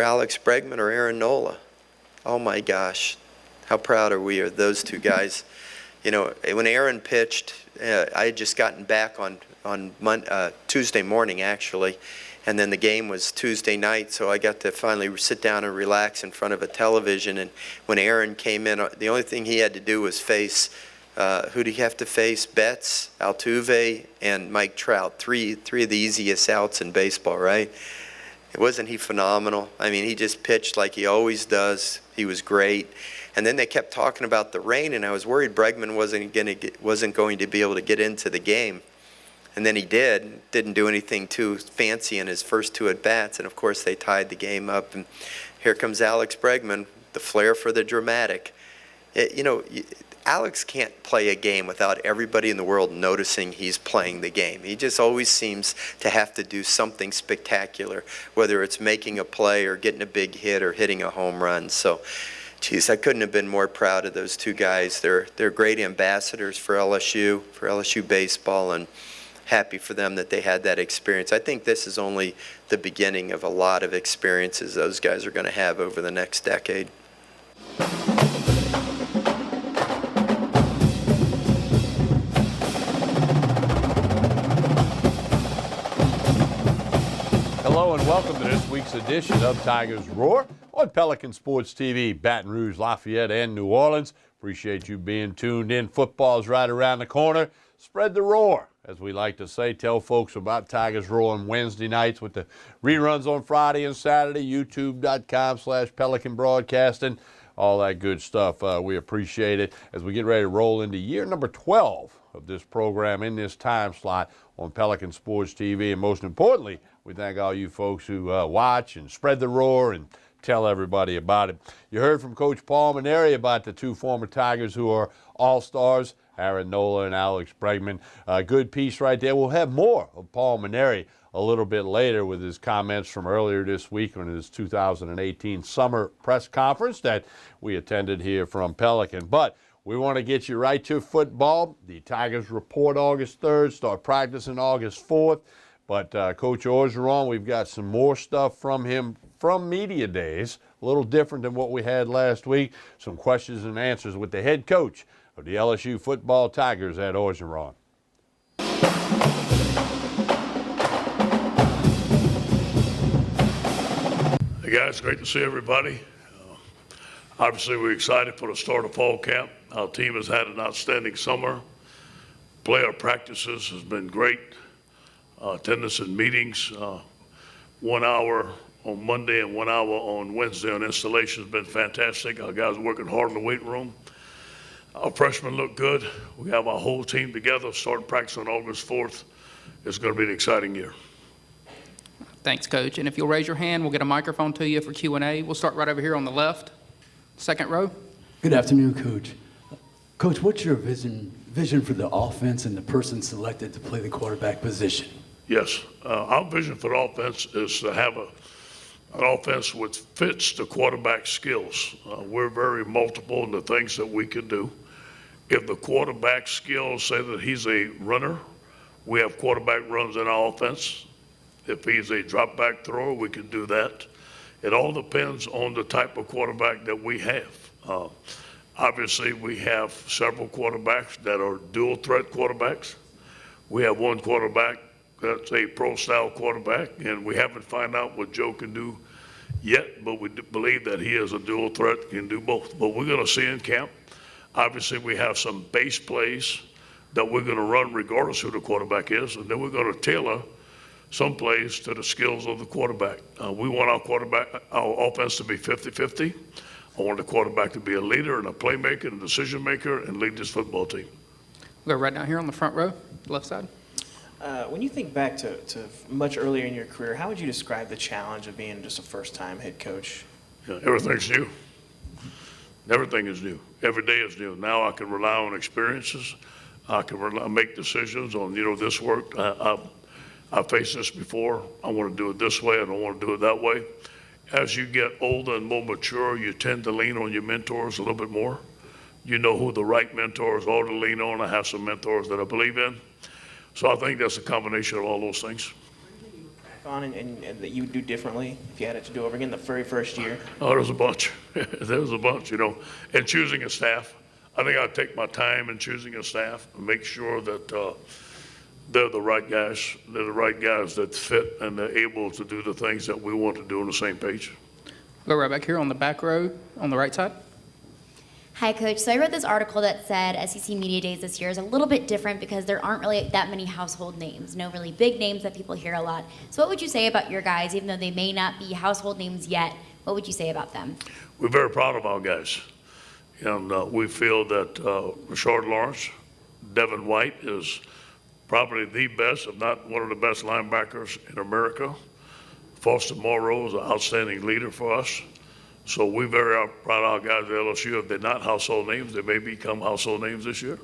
Alex Bregman or Aaron Nola. Oh my gosh, how proud are we of those two guys. You know, when Aaron pitched, I had just gotten back on Tuesday morning actually, and then the game was Tuesday night, so I got to finally sit down and relax in front of a television. And when Aaron came in, the only thing he had to do was face, who did he have to face? Betts, Altuve, and Mike Trout. Three of the easiest outs in baseball, right? Wasn't he phenomenal? I mean, he just pitched like he always does. He was great. And then they kept talking about the rain, and I was worried Bregman wasn't going to be able to get into the game. And then he didn't do anything too fancy in his first two at-bats, and of course they tied the game up. And here comes Alex Bregman, the flair for the dramatic. Alex can't play a game without everybody in the world noticing he's playing the game. He just always seems to have to do something spectacular, whether it's making a play or getting a big hit or hitting a home run. So, geez, I couldn't have been more proud of those two guys. They're great ambassadors for LSU baseball, and happy for them that they had that experience. I think this is only the beginning of a lot of experiences those guys are going to have over the next decade. Hello and welcome to this week's edition of Tigers Roar on Pelican Sports TV, Baton Rouge, Lafayette, and New Orleans. Appreciate you being tuned in. Football's right around the corner. Spread the roar, as we like to say. Tell folks about Tigers Roar on Wednesday nights with the reruns on Friday and Saturday, youtube.com/Pelican Broadcasting, all that good stuff. We appreciate it as we get ready to roll into year number 12 of this program in this time slot on Pelican Sports TV. And most importantly, we thank all you folks who watch and spread the roar and tell everybody about it. You heard from Coach Paul Mainieri about the two former Tigers who are all-stars, Aaron Nola and Alex Bregman. Good piece right there. We'll have more of Paul Mainieri a little bit later with his comments from earlier this week on his 2018 summer press conference that we attended here from Pelican. But we want to get you right to football. The Tigers report August 3rd, start practicing August 4th. But Coach Orgeron, we've got some more stuff from him from media days, a little different than what we had last week. Some questions and answers with the head coach of the LSU football Tigers at Orgeron. Hey guys, great to see everybody. Obviously we're excited for the start of fall camp. Our team has had an outstanding summer. Player practices has been great. Attendance and meetings, 1 hour on Monday and 1 hour on Wednesday on installation has been fantastic. Our guys are working hard in the weight room. Our freshmen look good. We have our whole team together starting practice on August 4th. It's going to be an exciting year. Thanks, Coach. And if you'll raise your hand, we'll get a microphone to you for Q&A. We'll start right over here on the left, second row. Good afternoon, Coach. Coach, what's your vision for the offense and the person selected to play the quarterback position? Yes, our vision for the offense is to have an offense which fits the quarterback skills. We're very multiple in the things that we can do. If the quarterback skills say that he's a runner, we have quarterback runs in our offense. If he's a drop back thrower, we can do that. It all depends on the type of quarterback that we have. Obviously, we have several quarterbacks that are dual threat quarterbacks. We have one quarterback that's a pro-style quarterback, and we haven't found out what Joe can do yet, but we believe that he is a dual threat, can do both. But we're going to see in camp. Obviously, we have some base plays that we're going to run regardless who the quarterback is, and then we're going to tailor some plays to the skills of the quarterback. We want our offense to be 50-50. I want the quarterback to be a leader and a playmaker and a decision maker and lead this football team. We'll go right down here on the front row, left side. When you think back to much earlier in your career, how would you describe the challenge of being just a first-time head coach? Yeah, everything's new. Everything is new. Every day is new. Now I can rely on experiences. I can make decisions on, this worked. I've faced this before. I want to do it this way. I don't want to do it that way. As you get older and more mature, you tend to lean on your mentors a little bit more. You know who the right mentors are to lean on. I have some mentors that I believe in. So I think that's a combination of all those things. on and that you would do differently if you had it to do over again the very first year? Oh, there's a bunch. There's a bunch, and choosing a staff. I think I'd take my time in choosing a staff and make sure that they're the right guys. They're the right guys that fit and they're able to do the things that we want to do on the same page. Go right back here on the back row on the right side. Hi, Coach. So I read this article that said SEC Media Days this year is a little bit different because there aren't really that many household names, no really big names that people hear a lot. So what would you say about your guys, even though they may not be household names yet? What would you say about them? We're very proud of our guys. And we feel that Rashard Lawrence, Devin White is probably the best, if not one of the best linebackers in America. Foster Moreau is an outstanding leader for us. So we're very proud of our guys at LSU. If they're not household names, they may become household names this year.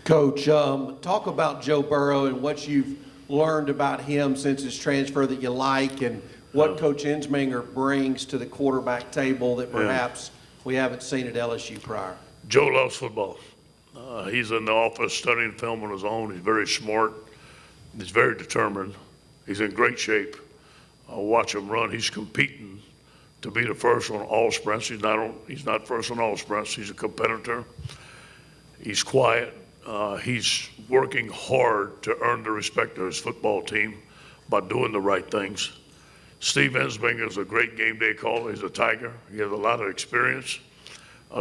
Coach, talk about Joe Burrow and what you've learned about him since his transfer that you like, and what Coach Ensminger brings to the quarterback table that perhaps we haven't seen at LSU prior. Joe loves football. He's in the office studying film on his own. He's very smart. He's very determined. He's in great shape. Watch him run. He's competing to be the first on all sprints. He's not first on all sprints. He's a competitor. He's quiet. He's working hard to earn the respect of his football team by doing the right things. Steve Ensminger is a great game day caller. He's a Tiger. He has a lot of experience.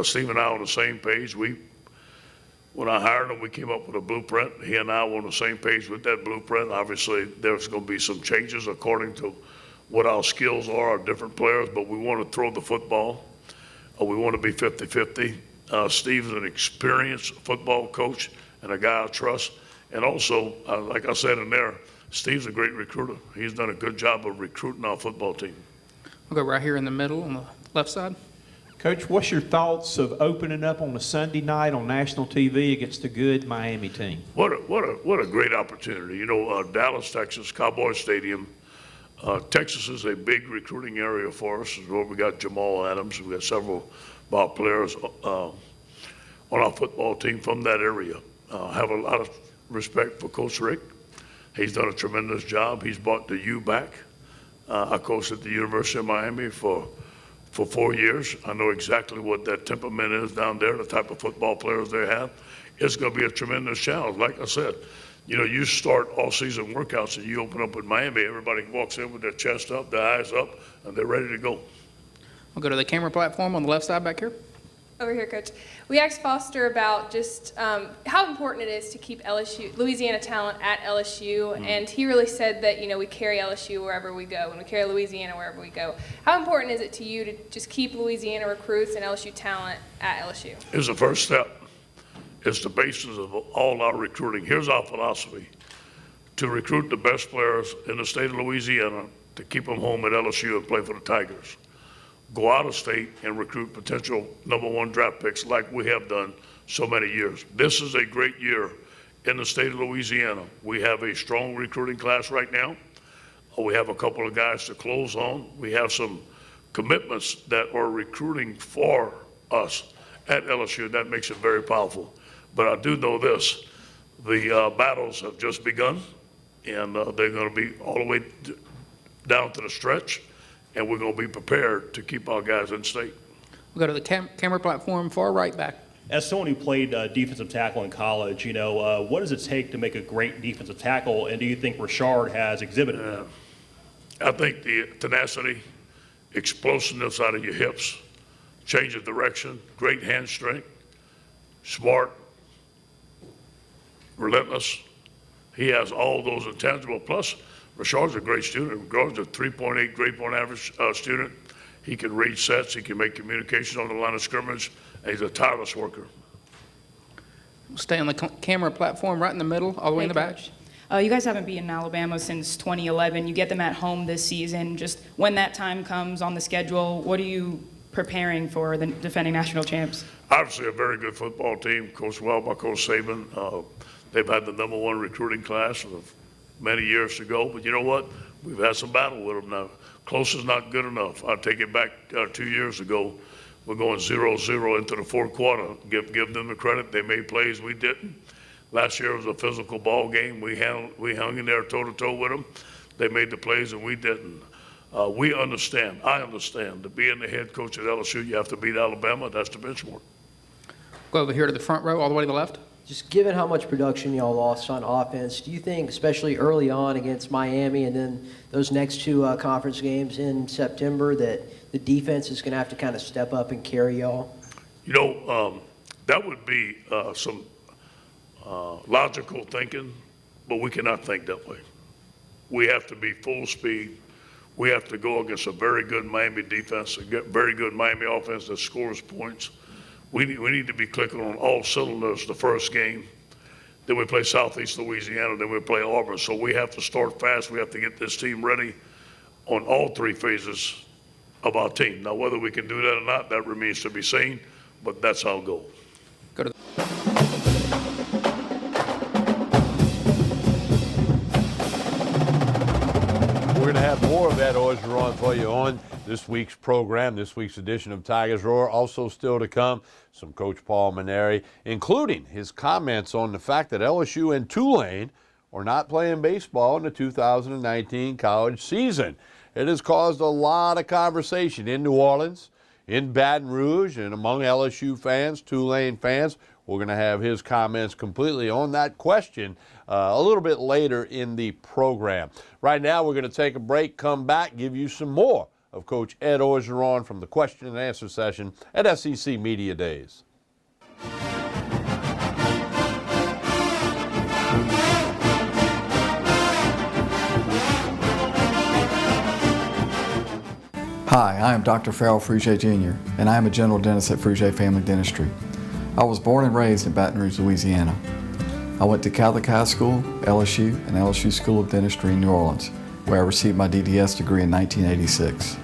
Steve and I are on the same page. When I hired him, we came up with a blueprint. He and I were on the same page with that blueprint. Obviously, there's going to be some changes according to what our skills are, our different players, but we want to throw the football. We want to be 50-50. Steve's an experienced football coach and a guy I trust. And also, like I said in there, Steve's a great recruiter. He's done a good job of recruiting our football team. We'll go right here in the middle on the left side. Coach, what's your thoughts of opening up on a Sunday night on national TV against a good Miami team? What a great opportunity. Dallas, Texas, Cowboy Stadium. Texas is a big recruiting area for us. We got Jamal Adams. We got several of our players on our football team from that area. Have a lot of respect for Coach Rick. He's done a tremendous job. He's brought the U back. I coached at the University of Miami for 4 years. I know exactly what that temperament is down there, the type of football players they have. It's going to be a tremendous challenge. Like I said, you start all-season workouts and you open up in Miami, everybody walks in with their chest up, their eyes up, and they're ready to go. We'll go to the camera platform on the left side back here. Over here, Coach. We asked Foster about just how important it is to keep Louisiana talent at LSU, and he really said that, we carry LSU wherever we go, and we carry Louisiana wherever we go. How important is it to you to just keep Louisiana recruits and LSU talent at LSU? It's the first step. It's the basis of all our recruiting. Here's our philosophy: to recruit the best players in the state of Louisiana, to keep them home at LSU and play for the Tigers. Go out of state and recruit potential #1 draft picks like we have done so many years. This is a great year in the state of Louisiana. We have a strong recruiting class right now. We have a couple of guys to close on. We have some commitments that are recruiting for us at LSU. That makes it very powerful. But I do know this: the battles have just begun, and they're going to be all the way down to the stretch. And we're going to be prepared to keep our guys in state. We'll go to the camera platform far right back. As someone who played defensive tackle in college, what does it take to make a great defensive tackle, and do you think Rashard has exhibited that? I think the tenacity, explosiveness out of your hips, change of direction, great hand strength, smart, relentless. He has all those intangibles. Plus, Rashard's a great student. Rashard's a 3.8 grade point average student. He can read sets. He can make communications on the line of scrimmage. And he's a tireless worker. We'll stay on the camera platform right in the middle, all the way in the back. You guys haven't beaten Alabama since 2011. You get them at home this season. Just when that time comes on the schedule, what are you preparing for the defending national champs? Obviously, a very good football team, coached well by Coach Saban. They've had the #1 recruiting class of many years ago, but you know what? We've had some battle with them now. Close is not good enough. I'll take it back 2 years ago. We're going 0-0 into the fourth quarter. Give them the credit. They made plays we didn't. Last year was a physical ball game. We hung in there toe-to-toe with them. they made the plays and we didn't. We understand, I understand, to being the head coach at LSU, you have to beat Alabama. That's the benchmark. Go over here to the front row, all the way to the left. Just given how much production y'all lost on offense, do you think, especially early on against Miami and then those next two conference games in September, that the defense is going to have to kind of step up and carry y'all? You know, that would be some logical thinking, but we cannot think that way. We have to be full speed. We have to go against a very good Miami defense, a very good Miami offense that scores points. We need to be clicking on all cylinders the first game. Then we play Southeast Louisiana, then we play Auburn. So we have to start fast. We have to get this team ready on all three phases of our team. Now, whether we can do that or not, that remains to be seen, but that's our goal. Go to We're going to have more of Ed Orgeron for you on this week's program, this week's edition of Tigers Roar. Also still to come, some Coach Paul Mainieri, including his comments on the fact that LSU and Tulane are not playing baseball in the 2019 college season. It has caused a lot of conversation in New Orleans, in Baton Rouge, and among LSU fans, Tulane fans. We're going to have his comments completely on that question a little bit later in the program. Right now, we're going to take a break, come back, give you some more of Coach Ed Orgeron from the question and answer session at SEC Media Days. Hi, I am Dr. Farrell Frugier Jr., and I am a general dentist at Frugier Family Dentistry. I was born and raised in Baton Rouge, Louisiana. I went to Catholic High School, LSU, and LSU School of Dentistry in New Orleans, where I received my DDS degree in 1986.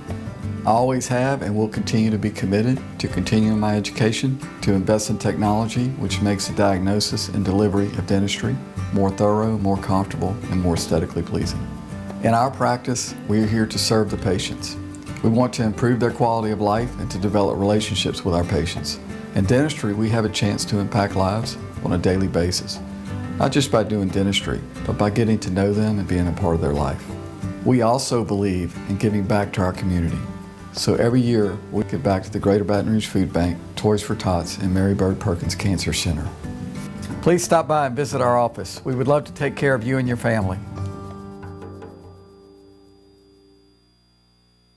I always have and will continue to be committed to continuing my education, to invest in technology which makes the diagnosis and delivery of dentistry more thorough, more comfortable, and more aesthetically pleasing. In our practice, we are here to serve the patients. We want to improve their quality of life and to develop relationships with our patients. In dentistry, we have a chance to impact lives on a daily basis, not just by doing dentistry, but by getting to know them and being a part of their life. We also believe in giving back to our community. So every year, we give back to the Greater Baton Rouge Food Bank, Toys for Tots, and Mary Bird Perkins Cancer Center. Please stop by and visit our office. We would love to take care of you and your family.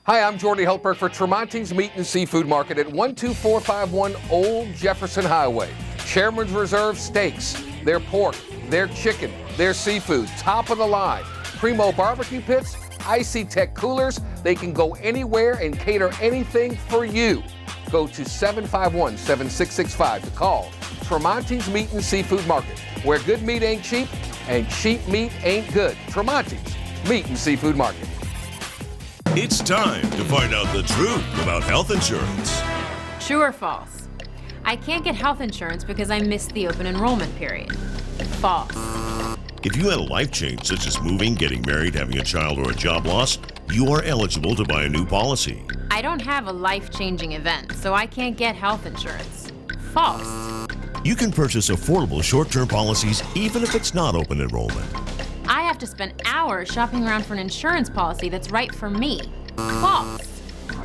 Hi, I'm Jordy Helper for Tremonti's Meat and Seafood Market at 12451 Old Jefferson Highway. Chairman's Reserve steaks, their pork, their chicken, their seafood, top of the line. Primo barbecue pits, Icy Tech coolers. They can go anywhere and cater anything for you. Go to 751-7665 to call Tremonti's Meat and Seafood Market, where good meat ain't cheap and cheap meat ain't good. Tremonti's Meat and Seafood Market. It's time to find out the truth about health insurance. True or false? I can't get health insurance because I missed the open enrollment period. False. If you had a life change such as moving, getting married, having a child, or a job loss, you are eligible to buy a new policy. I don't have a life-changing event, so I can't get health insurance. False. You can purchase affordable short-term policies even if it's not open enrollment. I have to spend hours shopping around for an insurance policy that's right for me. False.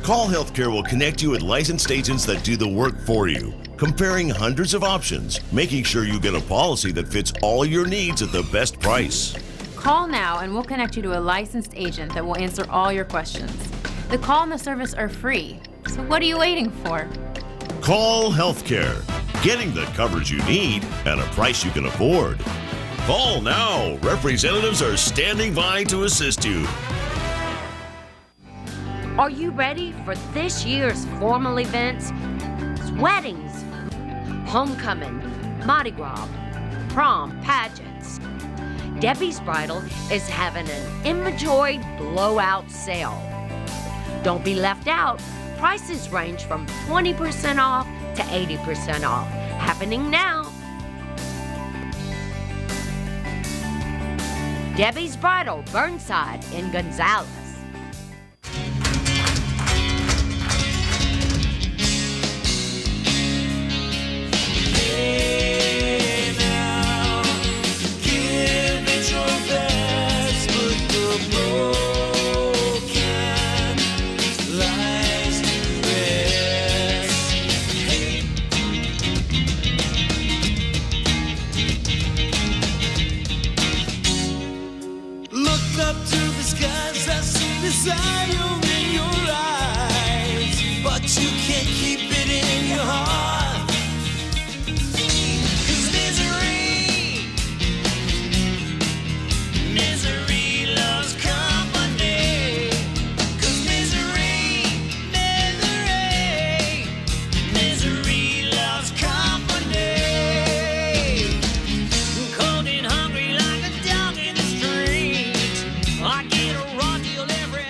Call Healthcare will connect you with licensed agents that do the work for you, comparing hundreds of options, making sure you get a policy that fits all your needs at the best price. Call now and we'll connect you to a licensed agent that will answer all your questions. The call and the service are free, so what are you waiting for? Call Healthcare, getting the coverage you need at a price you can afford. Call now. Representatives are standing by to assist you. Are you ready for this year's formal events? Weddings, homecoming, Mardi Gras, prom, pageants. Debbie's Bridal is having an inventory blowout sale. Don't be left out. Prices range from 20% off to 80% off. Happening now. Debbie's Bridal, Burnside in Gonzales. Hey now, give it your best, put the desire in your eyes, but you can't keep it in your heart. 'Cause misery loves company. 'Cause misery loves company. Cold and hungry like a dog in the street. I get a raw deal every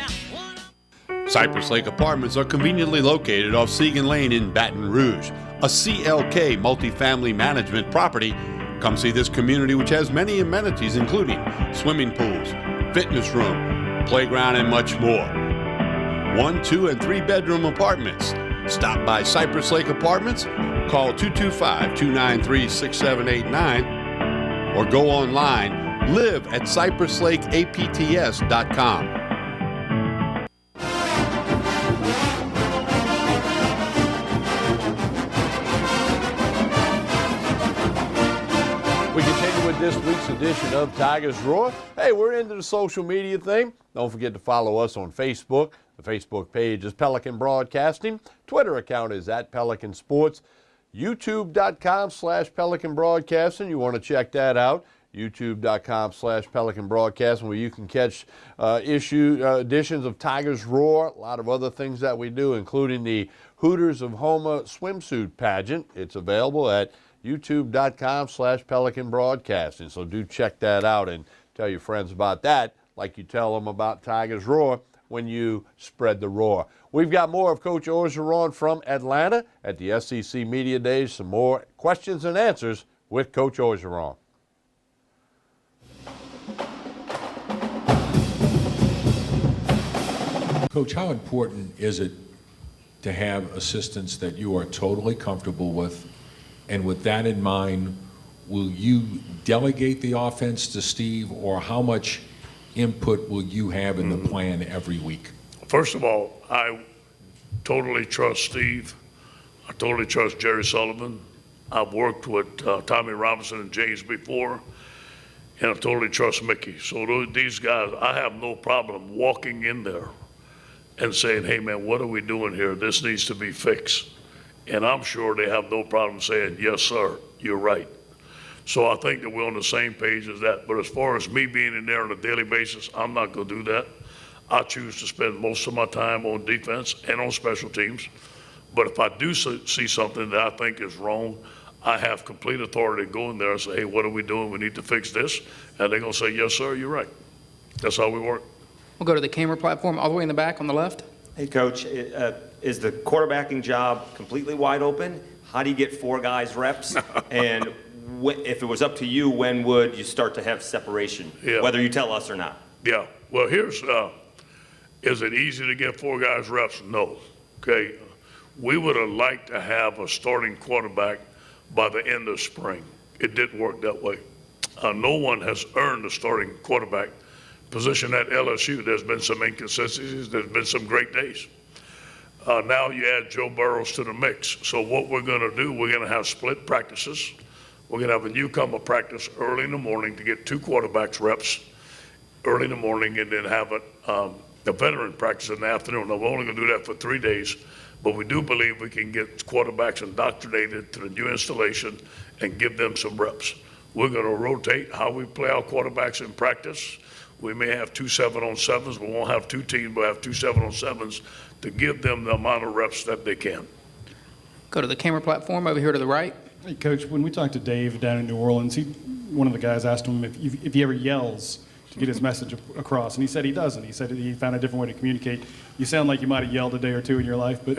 Cypress Lake Apartments are conveniently located off Segan Lane in Baton Rouge, a CLK multifamily management property. Come see this community, which has many amenities, including swimming pools, fitness room, playground, and much more. 1, 2, and 3 bedroom apartments. Stop by Cypress Lake Apartments, call 225-293-6789, or go online, live at cypresslakeapts.com. We continue with this week's edition of Tigers Roar. Hey, we're into the social media thing. Don't forget to follow us on Facebook. The Facebook page is Pelican Broadcasting. Twitter account is @Pelican Sports. YouTube.com/Pelican Broadcasting. You want to check that out. YouTube.com/Pelican Broadcasting, where you can catch editions of Tigers Roar, a lot of other things that we do, including the Hooters of Houma swimsuit pageant. It's available at youtube.com/Pelican Broadcasting. So do check that out and tell your friends about that, like you tell them about Tigers Roar when you spread the roar. We've got more of Coach Orgeron from Atlanta at the SEC Media Days. Some more questions and answers with Coach Orgeron. Coach, how important is it to have assistants that you are totally comfortable with? And with that in mind, will you delegate the offense to Steve, or how much input will you have in the plan every week? First of all, I totally trust Steve. I totally trust Jerry Sullivan. I've worked with Tommy Robinson and James before, and I totally trust Mickey. So these guys, I have no problem walking in there and saying, hey man, what are we doing here? This needs to be fixed. And I'm sure they have no problem saying, yes, sir, you're right. So I think that we're on the same page as that. But as far as me being in there on a daily basis, I'm not going to do that. I choose to spend most of my time on defense and on special teams. But if I do see something that I think is wrong, I have complete authority to go in there and say, hey, what are we doing? We need to fix this. And they're going to say, yes, sir, you're right. That's how we work. We'll go to the camera platform all the way in the back on the left. Hey, Coach, is the quarterbacking job completely wide open? How do you get 4 guys reps? And if it was up to you, when would you start to have separation, whether you tell us or not? Yeah. Well, here's, is it easy to get 4 guys reps? No. Okay. We would have liked to have a starting quarterback by the end of spring. It didn't work that way. No one has earned the starting quarterback position at LSU. There's been some inconsistencies. There's been some great days. Now you add Joe Burrows to the mix. So what we're going to do, we're going to have split practices. We're going to have a newcomer practice early in the morning to get 2 quarterbacks reps early in the morning, and then have a veteran practice in the afternoon. Now, we're only going to do that for 3 days, but we do believe we can get quarterbacks indoctrinated to the new installation and give them some reps. We're going to rotate how we play our quarterbacks in practice. We may have 2 7-on-7s. We won't have 2 teams. We'll have 2 7-on-7s to give them the amount of reps that they can. Go to the camera platform over here to the right. Hey, Coach, when we talked to Dave down in New Orleans, one of the guys asked him if he ever yells to get his message across, and he said he doesn't. He said he found a different way to communicate. You sound like you might have yelled a day or 2 in your life, but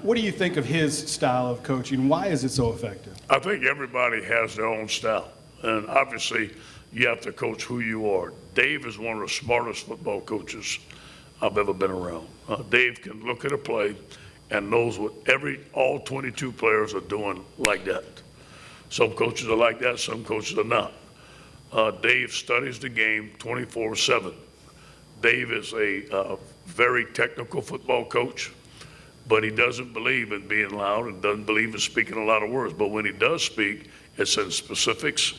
what do you think of his style of coaching? Why is it so effective? I think everybody has their own style, and obviously you have to coach who you are. Dave is one of the smartest football coaches I've ever been around. Dave can look at a play and knows what all 22 players are doing like that. Some coaches are like that, some coaches are not. Dave studies the game 24/7. Dave is a very technical football coach, but he doesn't believe in being loud and doesn't believe in speaking a lot of words. But when he does speak, it's in specifics.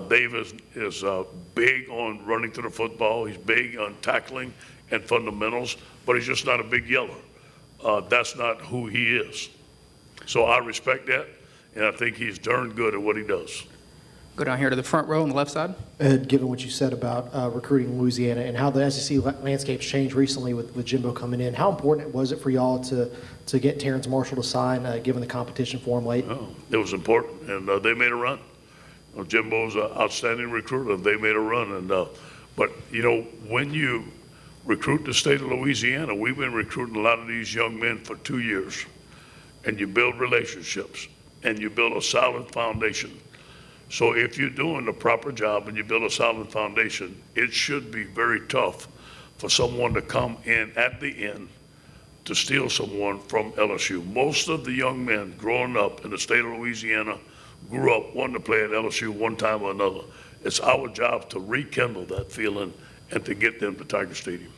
Dave is big on running to the football. He's big on tackling and fundamentals, but he's just not a big yeller. That's not who he is. So I respect that, and I think he's darn good at what he does. Go down here to the front row on the left side. Ed, given what you said about recruiting Louisiana and how the SEC landscape's changed recently with Jimbo coming in, how important was it for y'all to get Terrence Marshall to sign, given the competition for him late? Oh, it was important, and they made a run. Jimbo's an outstanding recruiter. They made a run, and but you know, when you recruit the state of Louisiana, we've been recruiting a lot of these young men for 2 years, and you build relationships and you build a solid foundation. So if you're doing the proper job and you build a solid foundation, it should be very tough for someone to come in at the end to steal someone from LSU. Most of the young men growing up in the state of Louisiana grew up wanting to play at LSU one time or another. It's our job to rekindle that feeling and to get them to Tiger Stadium.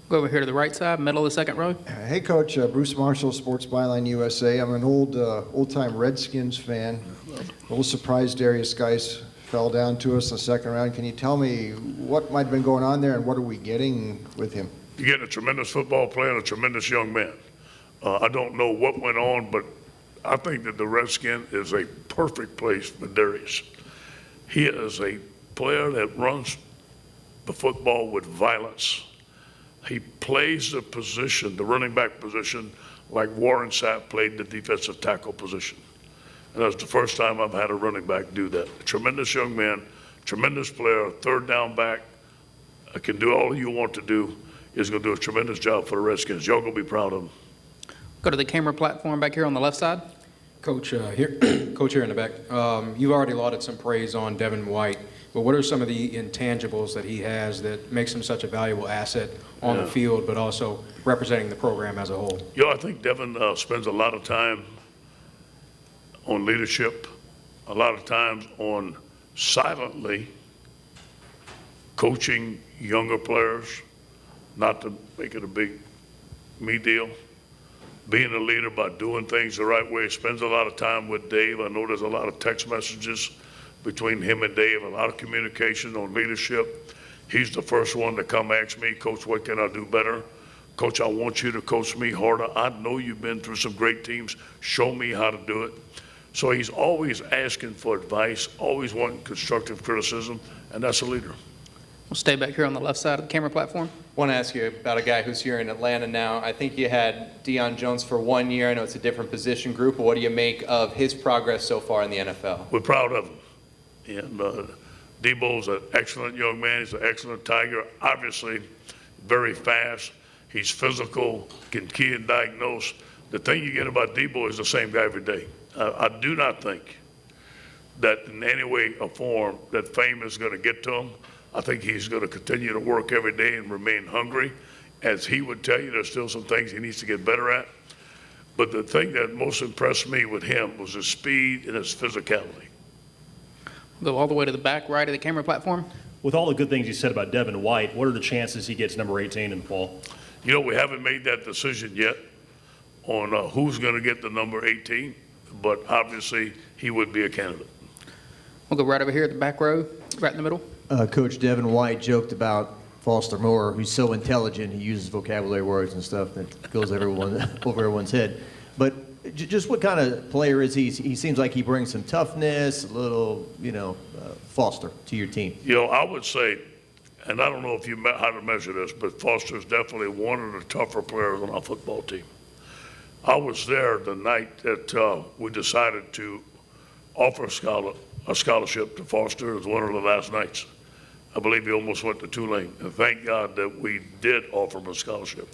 Go over here to the right side, middle of the second row. Hey, Coach. Bruce Marshall, Sports Byline USA. I'm an old-time Redskins fan. A little surprised Darius Geis fell down to us in the second round. Can you tell me what might have been going on there and what are we getting with him? You're getting a tremendous football player and a tremendous young man. I don't know what went on, but I think that the Redskin is a perfect place for Darius. He is a player that runs the football with violence. He plays the position, the running back position, like Warren Sapp played the defensive tackle position. And that's the first time I've had a running back do that. A tremendous young man, tremendous player, third down back, can do all you want to do, is going to do a tremendous job for the Redskins. Y'all going to be proud of him. Go to the camera platform back here on the left side. Coach, Coach here in the back. You've already lauded some praise on Devin White, but what are some of the intangibles that he has that makes him such a valuable asset on the field, but also representing the program as a whole? You know, I think Devin spends a lot of time on leadership, a lot of times on silently coaching younger players, not to make it a big me deal. Being a leader by doing things the right way. Spends a lot of time with Dave. I know there's a lot of text messages between him and Dave, a lot of communication on leadership. He's the first one to come ask me, Coach, what can I do better? Coach, I want you to coach me harder. I know you've been through some great teams. Show me how to do it. So he's always asking for advice, always wanting constructive criticism, and that's a leader. We'll stay back here on the left side of the camera platform. I want to ask you about a guy who's here in Atlanta now. I think you had Deion Jones for 1 year. I know it's a different position group, but what do you make of his progress so far in the NFL? We're proud of him. And Debo's an excellent young man. He's an excellent Tiger. Obviously, very fast. He's physical, can key and diagnose. The thing you get about Debo is the same guy every day. I do not think that in any way or form that fame is going to get to him. I think he's going to continue to work every day and remain hungry. As he would tell you, there's still some things he needs to get better at. But the thing that most impressed me with him was his speed and his physicality. We'll go all the way to the back right of the camera platform. With all the good things you said about Devin White, what are the chances he gets number 18 in the fall? You know, we haven't made that decision yet on who's going to get the number 18, but obviously he would be a candidate. We'll go right over here at the back row, right in the middle. Coach Devin White joked about Foster Moore, who's so intelligent, he uses vocabulary words and stuff that goes over everyone's head. But just what kind of player is he? He seems like he brings some toughness, a little, Foster to your team. You know, I would say, and I don't know if you how to measure this, but Foster's definitely one of the tougher players on our football team. I was there the night that we decided to offer a scholarship to Foster. It was one of the last nights. I believe he almost went to Tulane, and thank God that we did offer him a scholarship.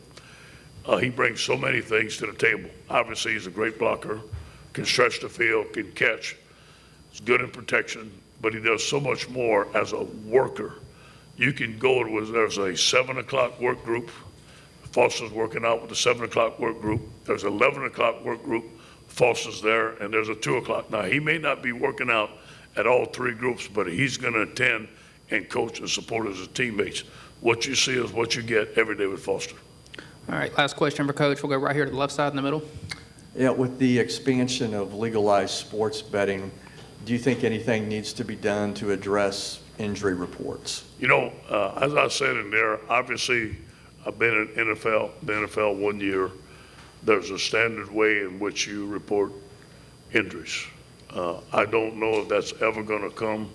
He brings so many things to the table. Obviously, he's a great blocker, can stretch the field, can catch. He's good in protection, but he does so much more as a worker. You can go, there's a 7 o'clock work group. Foster's working out with the 7 o'clock work group. There's an 11 o'clock work group. Foster's there, and there's a 2 o'clock. Now, he may not be working out at all three groups, but he's going to attend and coach and support his teammates. What you see is what you get every day with Foster. All right, last question for Coach. We'll go right here to the left side in the middle. Yeah, with the expansion of legalized sports betting, Do you think anything needs to be done to address injury reports? You know, as I said in there, obviously, I've been in the NFL 1 year. There's a standard way in which you report injuries. I don't know if that's ever going to come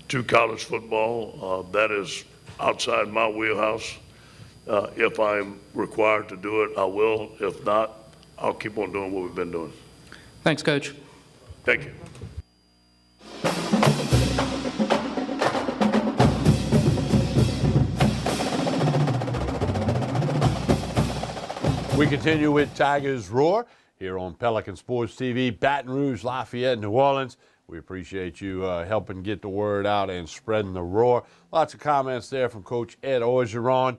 to college football. That is outside my wheelhouse. If I'm required to do it, I will. If not, I'll keep on doing what we've been doing. Thanks, Coach. Thank you. We continue with Tigers Roar here on Pelican Sports TV, Baton Rouge, Lafayette, New Orleans. We appreciate you helping get the word out and spreading the roar. Lots of comments there from Coach Ed Orgeron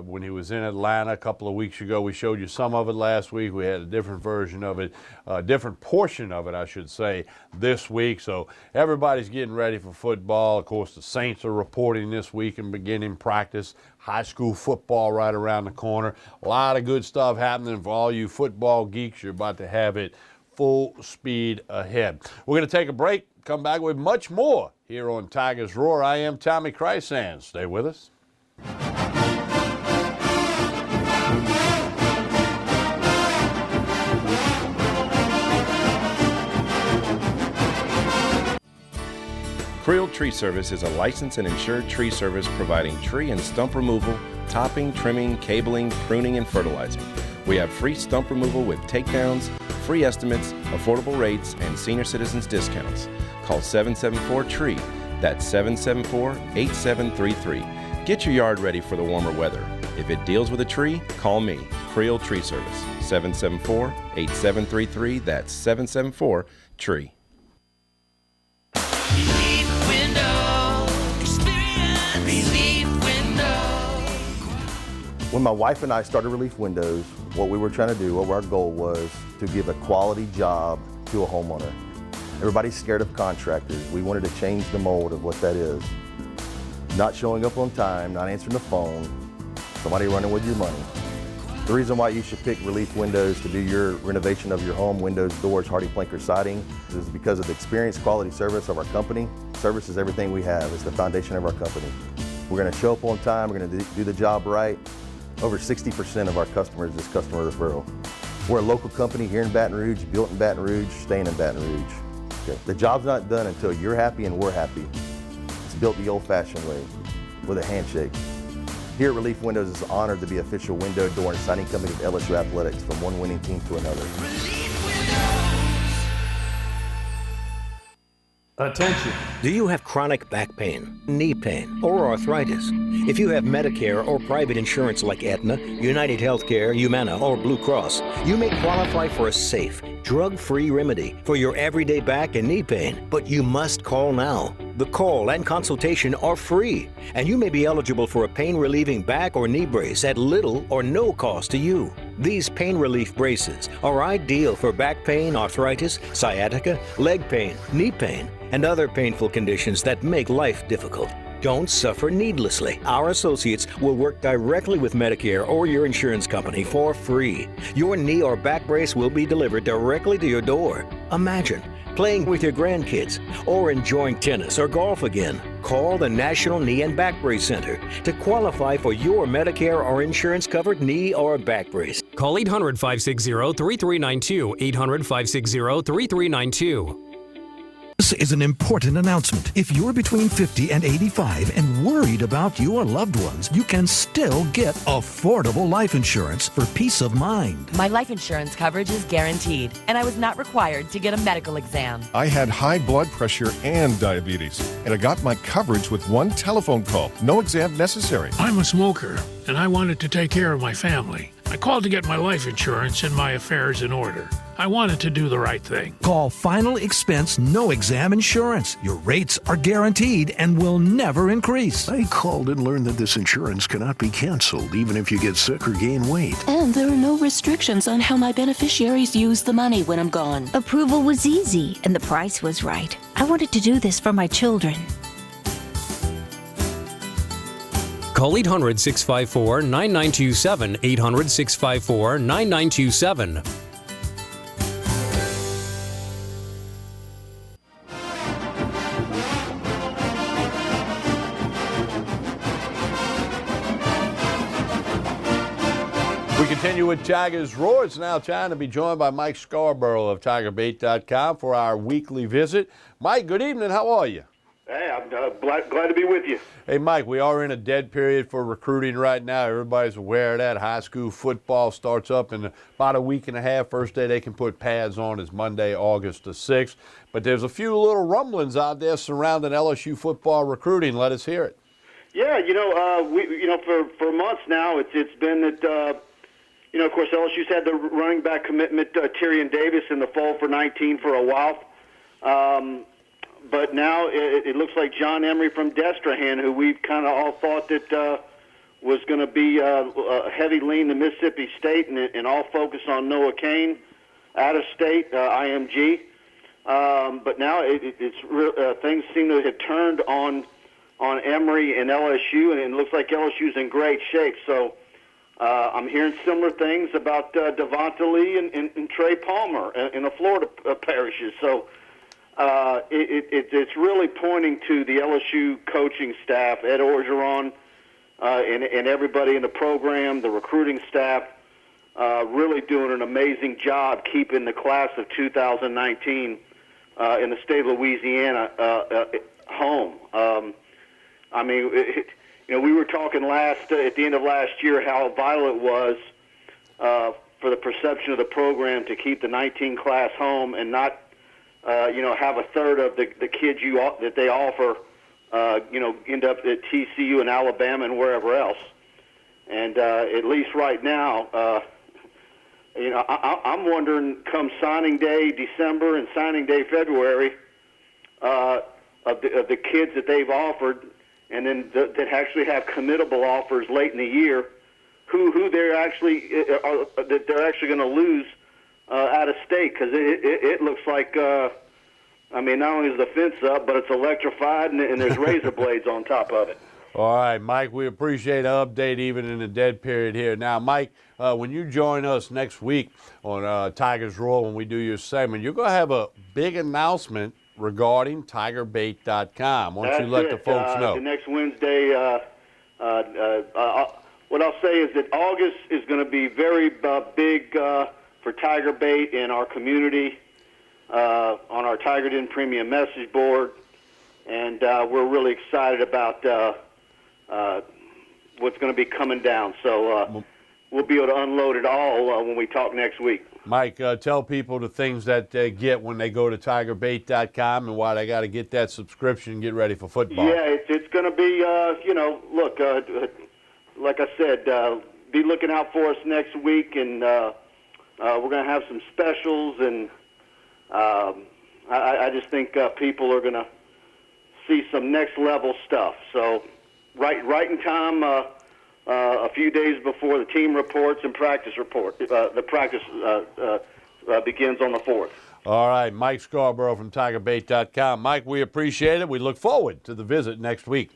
when he was in Atlanta a couple of weeks ago. We showed you some of it last week. We had a different version of it, a different portion of it, I should say, this week. So everybody's getting ready for football. Of course, the Saints are reporting this week and beginning practice. High school football right around the corner. A lot of good stuff happening for all you football geeks. You're about to have it full speed ahead. We're going to take a break, come back with much more here on Tigers Roar. I am Tommy Chrysan. Stay with us. Creel Tree Service is a licensed and insured tree service providing tree and stump removal, topping, trimming, cabling, pruning, and fertilizing. We have free stump removal with takedowns, free estimates, affordable rates, and senior citizens discounts. Call 774-TREE. That's 774-8733. Get your yard ready for the warmer weather. If it deals with a tree, call me, Creel Tree Service, 774-8733. That's 774-TREE. When my wife and I started Relief Windows, what we were trying to do, what our goal was to give a quality job to a homeowner. Everybody's scared of contractors. We wanted to change the mold of what that is. Not showing up on time, not answering the phone, somebody running with your money. The reason why you should pick Relief Windows to do your renovation of your home, windows, doors, hardy plank or siding, is because of the experience, quality service of our company. Service is everything we have. It's the foundation of our company. We're going to show up on time. We're going to do the job right. Over 60% of our customers is customer referral. We're a local company here in Baton Rouge, built in Baton Rouge, staying in Baton Rouge. Okay. The job's not done until you're happy and we're happy. It's built the old-fashioned way, with a handshake. Here at Relief Windows, it's an honor to be official window, door, and siding company of LSU Athletics, from one winning team to another. Attention. Do you have chronic back pain, knee pain, or arthritis? If you have Medicare or private insurance like Aetna, United Healthcare, Humana, or Blue Cross, you may qualify for a safe, drug-free remedy for your everyday back and knee pain, but you must call now. The call and consultation are free, and you may be eligible for a pain-relieving back or knee brace at little or no cost to you. These pain relief braces are ideal for back pain, arthritis, sciatica, leg pain, knee pain, and other painful conditions that make life difficult. Don't suffer needlessly. Our associates will work directly with Medicare or your insurance company for free. Your knee or back brace will be delivered directly to your door. Imagine playing with your grandkids or enjoying tennis or golf again. Call the National Knee and Back Brace Center to qualify for your Medicare or insurance-covered knee or back brace. Call 800-560-3392, 800-560-3392. This is an important announcement. If you're between 50 and 85 and worried about your loved ones, you can still get affordable life insurance for peace of mind. My life insurance coverage is guaranteed, and I was not required to get a medical exam. I had high blood pressure and diabetes, and I got my coverage with one telephone call. No exam necessary. I'm a smoker, and I wanted to take care of my family. I called to get my life insurance and my affairs in order. I wanted to do the right thing. Call Final Expense No Exam Insurance. Your rates are guaranteed and will never increase. I called and learned that this insurance cannot be canceled even if you get sick or gain weight. And there are no restrictions on how my beneficiaries use the money when I'm gone. Approval was easy and the price was right. I wanted to do this for my children. Call 800-654-9927, 800-654-9927. We continue with Tigers Roar. It's now time to be joined by Mike Scarborough of TigerBait.com for our weekly visit. Mike, good evening. How are you? Hey, I'm glad to be with you. Hey, Mike, we are in a dead period for recruiting right now. Everybody's aware of that. High school football starts up in about a week and a half. First day they can put pads on is Monday, August the 6th. But there's a few little rumblings out there surrounding LSU football recruiting. Let us hear it. Yeah, for months now, it's been that, of course, LSU's had the running back commitment, Tyrion Davis, in the fall for 19 for a while. But now it looks like John Emery from Destrehan, who we've kind of all thought that was going to be a heavy lean to Mississippi State and all focus on Noah Cain, out of state, IMG. But now things seem to have turned on Emery and LSU, and it looks like LSU's in great shape. So I'm hearing similar things about Devonta Lee and Trey Palmer in the Florida parishes. So it's really pointing to the LSU coaching staff, Ed Orgeron, and everybody in the program, the recruiting staff, really doing an amazing job keeping the class of 2019 in the state of Louisiana home. We were talking at the end of last year how vital it was for the perception of the program to keep the 19 class home and not have a third of the kids that they offer, end up at TCU and Alabama and wherever else. And at least right now, I'm wondering come signing day December and signing day February of the kids that they've offered, and then that actually have committable offers late in the year, who they're actually that they're actually going to lose out of state, because it looks like not only is the fence up, but it's electrified and there's razor blades on top of it. All right, Mike, we appreciate the update even in the dead period here. Now, Mike, when you join us next week on Tigers Roar, when we do your segment, you're going to have a big announcement regarding TigerBait.com. Why don't you let the folks know? The next Wednesday, what I'll say is that August is going to be very big for Tiger Bait in our community, on our Tiger Den Premium message board, and we're really excited about what's going to be coming down. So we'll be able to unload it all when we talk next week. Mike, tell people the things that they get when they go to TigerBait.com and why they got to get that subscription and get ready for football. Yeah, it's going to be, look, like I said, be looking out for us next week, and we're going to have some specials, and I just think people are going to see some next-level stuff. So right in time, a few days before the team reports and practice report. The practice begins on the 4th. All right, Mike Scarborough from TigerBait.com. Mike, we appreciate it. We look forward to the visit next week.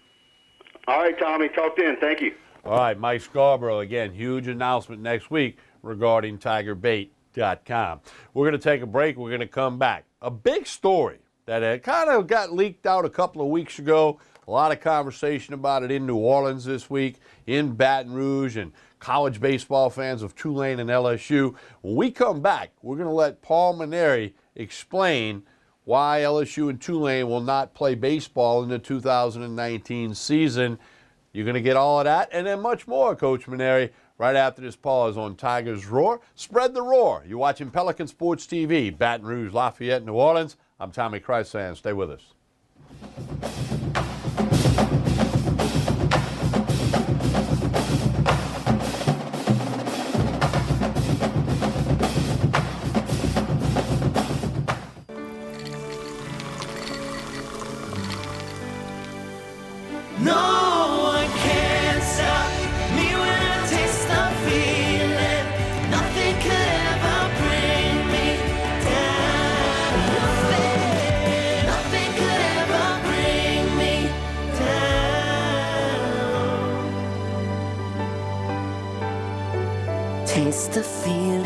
All right, Tommy. Talk then. Thank you. All right, Mike Scarborough, again, huge announcement next week regarding TigerBait.com. We're going to take a break. We're going to come back. A big story that kind of got leaked out a couple of weeks ago. A lot of conversation about it in New Orleans this week, in Baton Rouge, and college baseball fans of Tulane and LSU. When we come back, we're going to let Paul Mainieri explain why LSU and Tulane will not play baseball in the 2019 season. You're going to get all of that and then much more, Coach Mainieri, right after this pause on Tigers Roar. Spread the roar. You're watching Pelican Sports TV, Baton Rouge, Lafayette, New Orleans. I'm Tommy Chrysan. Stay with us. No one can stop me when I taste the feeling. Nothing could ever bring me down. Nothing could ever bring me down. Taste the feeling.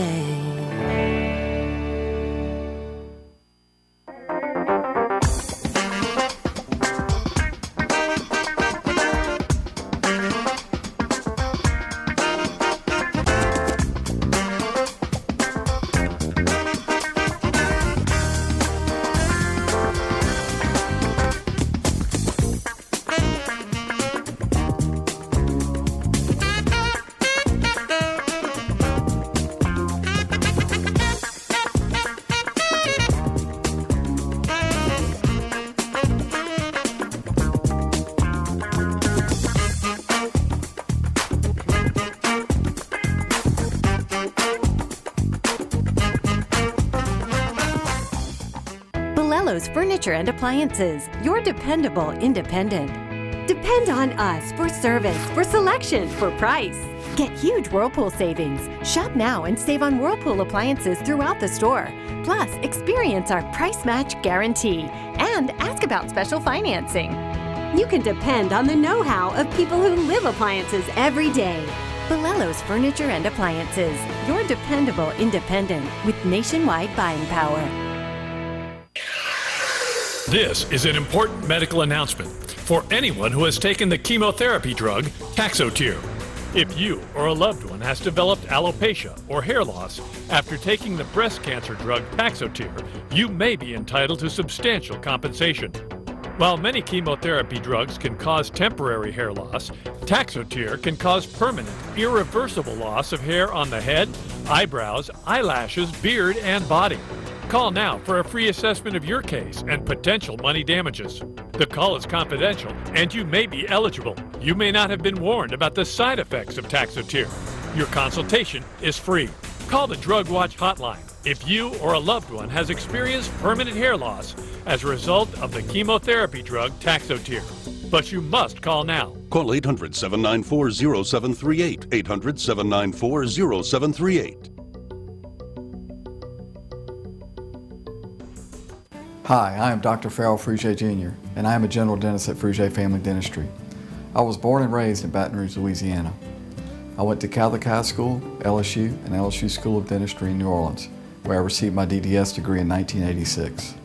Balello's Furniture and Appliances, your dependable independent. Depend on us for service, for selection, for price. Get huge Whirlpool savings. Shop now and save on Whirlpool appliances throughout the store. Plus, experience our price match guarantee and ask about special financing. You can depend on the know-how of people who live appliances every day. Balello's Furniture and Appliances, your dependable independent with nationwide buying power. This is an important medical announcement for anyone who has taken the chemotherapy drug Taxotere. If you or a loved one has developed alopecia or hair loss after taking the breast cancer drug Taxotere, you may be entitled to substantial compensation. While many chemotherapy drugs can cause temporary hair loss, Taxotere can cause permanent, irreversible loss of hair on the head, eyebrows, eyelashes, beard, and body. Call now for a free assessment of your case and potential money damages. The call is confidential and you may be eligible. You may not have been warned about the side effects of Taxotere. Your consultation is free. Call the Drug Watch hotline if you or a loved one has experienced permanent hair loss as a result of the chemotherapy drug Taxotere. But you must call now. Call 800-794-0738. 800-794-0738. Hi, I am Dr. Farrell Frugier Jr., and I am a general dentist at Frugier Family Dentistry. I was born and raised in Baton Rouge, Louisiana. I went to Catholic High School, LSU, and LSU School of Dentistry in New Orleans, where I received my DDS degree in 1986.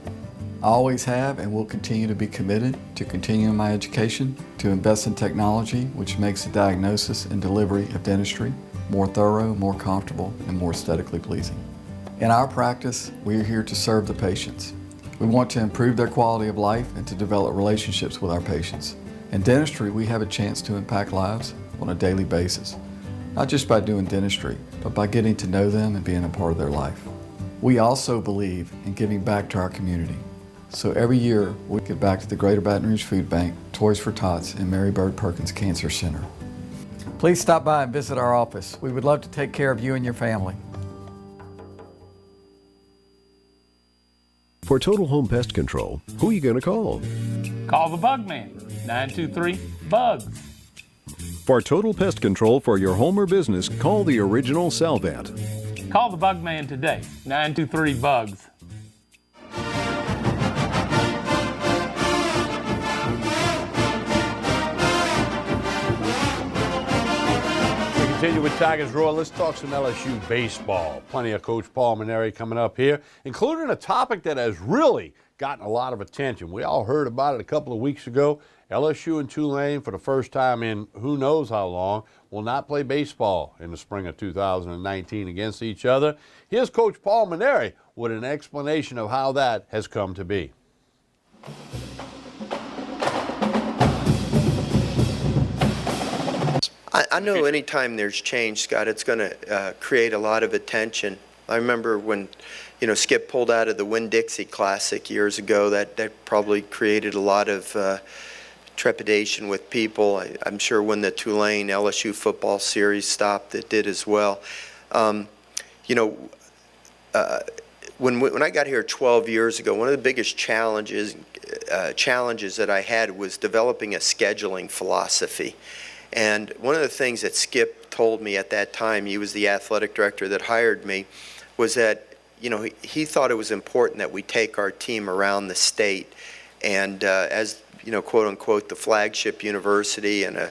I always have and will continue to be committed to continuing my education, to invest in technology which makes the diagnosis and delivery of dentistry more thorough, more comfortable, and more aesthetically pleasing. In our practice, we are here to serve the patients. We want to improve their quality of life and to develop relationships with our patients. In dentistry, we have a chance to impact lives on a daily basis, not just by doing dentistry, but by getting to know them and being a part of their life. We also believe in giving back to our community. So every year, we give back to the Greater Baton Rouge Food Bank, Toys for Tots, and Mary Bird Perkins Cancer Center. Please stop by and visit our office. We would love to take care of you and your family. For Total Home Pest Control, who are you going to call? Call the Bug Man, 923-BUGS. For total pest control for your home or business, call the original Salvat. Call the Bug Man today, 923-BUGS. Continue with Tigers Roar. Let's talk some LSU baseball. Plenty of Coach Paul Mainieri coming up here, including a topic that has really gotten a lot of attention. We all heard about it a couple of weeks ago. LSU and Tulane, for the first time in who knows how long, will not play baseball in the spring of 2019 against each other. Here's Coach Paul Mainieri with an explanation of how that has come to be. I know anytime there's change, Scott, it's going to create a lot of attention. I remember when, Skip pulled out of the Winn-Dixie Classic years ago, that probably created a lot of trepidation with people. I'm sure when the Tulane LSU football series stopped, it did as well. When I got here 12 years ago, one of the biggest challenges that I had was developing a scheduling philosophy. And one of the things that Skip told me at that time, he was the athletic director that hired me, was that, he thought it was important that we take our team around the state and as, quote unquote, the flagship university and a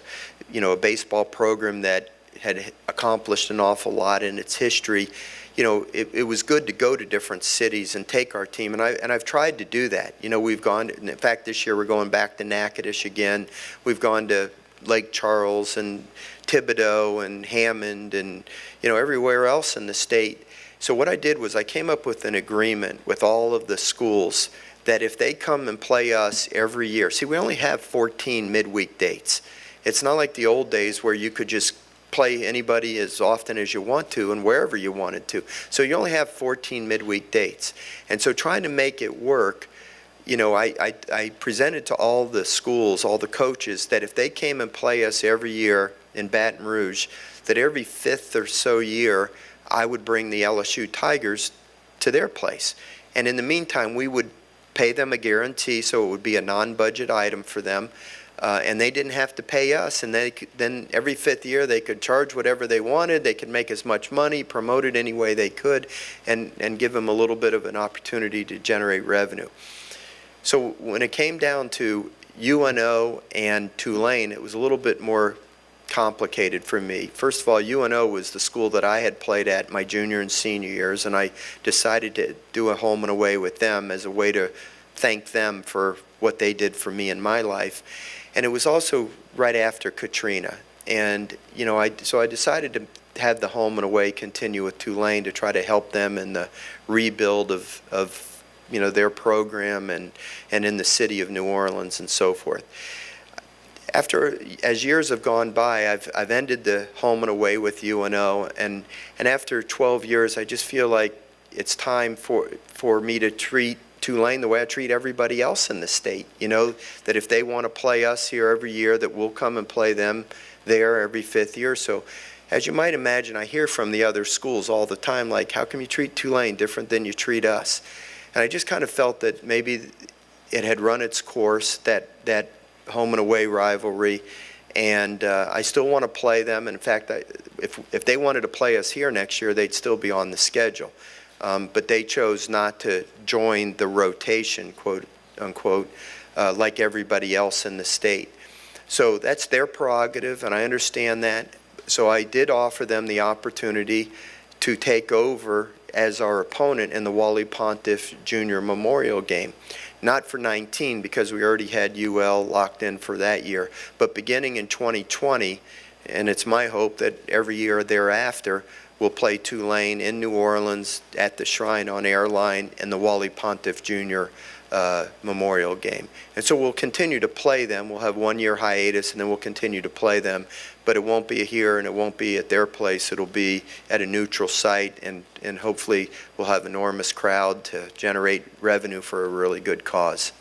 baseball program that had accomplished an awful lot in its history, it was good to go to different cities and take our team, and I've tried to do that. We've gone, in fact, this year we're going back to Natchitoches again. We've gone to Lake Charles and Thibodaux and Hammond and everywhere else in the state. So what I did was I came up with an agreement with all of the schools that if they come and play us every year, see, we only have 14 midweek dates. It's not like the old days where you could just play anybody as often as you want to and wherever you wanted to. So you only have 14 midweek dates. And so trying to make it work, I presented to all the schools, all the coaches, that if they came and play us every year in Baton Rouge, that every fifth or so year, I would bring the LSU Tigers to their place. And in the meantime, we would pay them a guarantee, so it would be a non-budget item for them. And they didn't have to pay us, and then every 5th year they could charge whatever they wanted, they could make as much money, promote it any way they could, and give them a little bit of an opportunity to generate revenue. So when it came down to UNO and Tulane, it was a little bit more complicated for me. First of all, UNO was the school that I had played at my junior and senior years, and I decided to do a home and away with them as a way to thank them for what they did for me in my life. And it was also right after Katrina. And, you know, so I decided to have the home and away continue with Tulane to try to help them in the rebuild of you know, their program and in the city of New Orleans and so forth. As years have gone by, I've ended the home and away with UNO, and after 12 years, I just feel like it's time for me to treat Tulane the way I treat everybody else in the state. You know, that if they want to play us here every year, that we'll come and play them there every 5th year. So, as you might imagine, I hear from the other schools all the time, like, how come you treat Tulane different than you treat us? And I just kind of felt that maybe it had run its course, that home and away rivalry, and I still want to play them. In fact, if they wanted to play us here next year, they'd still be on the schedule. But they chose not to join the rotation, quote unquote, like everybody else in the state. So that's their prerogative, and I understand that. So I did offer them the opportunity to take over as our opponent in the Wally Pontiff Junior Memorial Game. Not for 19, because we already had UL locked in for that year, but beginning in 2020, and it's my hope that every year thereafter, we'll play Tulane in New Orleans at the Shrine on Airline in the Wally Pontiff Jr. Memorial Game. And so we'll continue to play them. We'll have 1 year hiatus, and then we'll continue to play them. But it won't be here, and it won't be at their place. It'll be at a neutral site, and hopefully we'll have an enormous crowd to generate revenue for a really good cause.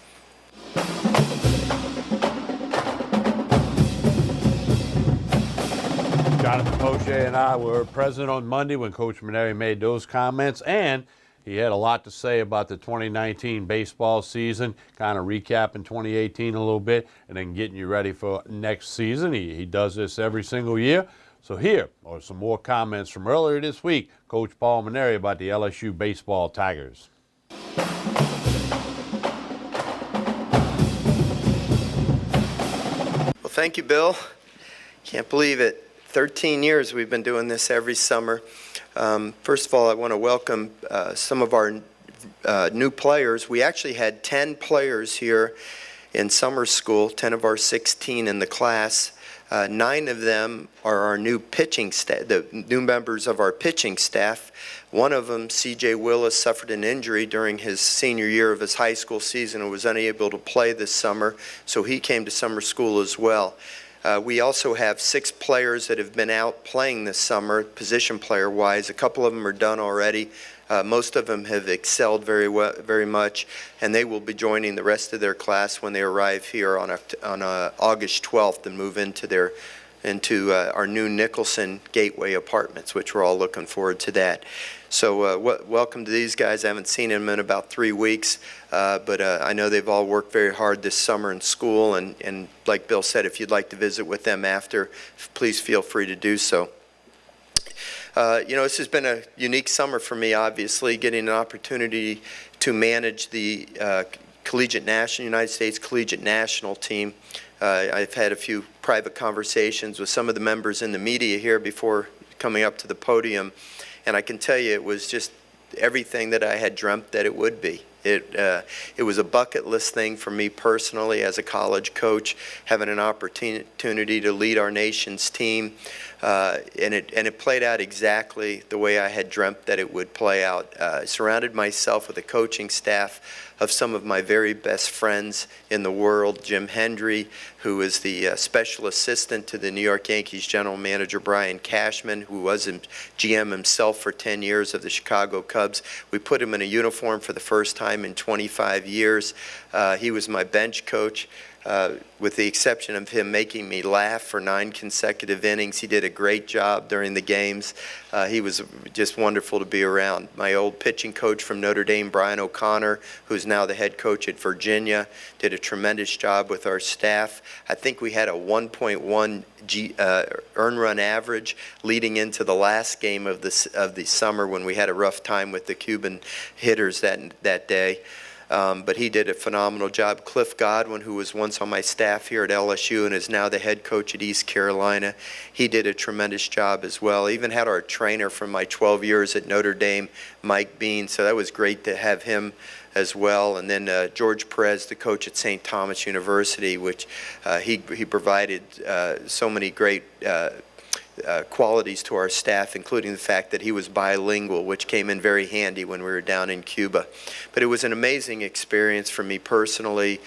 Jonathan Poche and I were present on Monday when Coach Mainieri made those comments, and he had a lot to say about the 2019 baseball season, kind of recapping 2018 a little bit, and then getting you ready for next season. He does this every single year. So here are some more comments from earlier this week, Coach Paul Mainieri about the LSU baseball Tigers. Well, thank you, Bill. Can't believe it. 13 years we've been doing this every summer. First of all, I want to welcome some of our new players. We actually had 10 players here in summer school, 10 of our 16 in the class. 9 of them are our new pitching staff, the new members of our pitching staff. One of them, C.J. Willis, suffered an injury during his senior year of his high school season and was unable to play this summer, so he came to summer school as well. We also have 6 players that have been out playing this summer, position player-wise. A couple of them are done already. Most of them have excelled very much, and they will be joining the rest of their class when they arrive here on August 12th and move into our new Nicholson Gateway Apartments, which we're all looking forward to that. So welcome to these guys. I haven't seen them in about 3 weeks, but I know they've all worked very hard this summer in school, and like Bill said, if you'd like to visit with them after, please feel free to do so. You know, this has been a unique summer for me, obviously, getting an opportunity to manage the United States Collegiate National Team. I've had a few private conversations with some of the members in the media here before coming up to the podium, and I can tell you it was just everything that I had dreamt that it would be. It was a bucket list thing for me personally as a college coach, having an opportunity to lead our nation's team, and it played out exactly the way I had dreamt that it would play out. I surrounded myself with a coaching staff of some of my very best friends in the world. Jim Hendry, who is the special assistant to the New York Yankees general manager Brian Cashman, who was GM himself for 10 years of the Chicago Cubs. We put him in a uniform for the first time in 25 years. He was my bench coach. with the exception of him making me laugh for 9 consecutive innings. He did a great job during the games. He was just wonderful to be around. My old pitching coach from Notre Dame, Brian O'Connor, who's now the head coach at Virginia, did a tremendous job with our staff. I think we had a 1.1 earn run average leading into the last game of the summer when we had a rough time with the Cuban hitters that day. But he did a phenomenal job. Cliff Godwin, who was once on my staff here at LSU and is now the head coach at East Carolina, he did a tremendous job as well. Even had our trainer from my 12 years at Notre Dame, Mike Bean, so that was great to have him as well. And then George Perez, the coach at St. Thomas University, which he provided so many great qualities to our staff, including the fact that he was bilingual, which came in very handy when we were down in Cuba. But it was an amazing experience for me personally.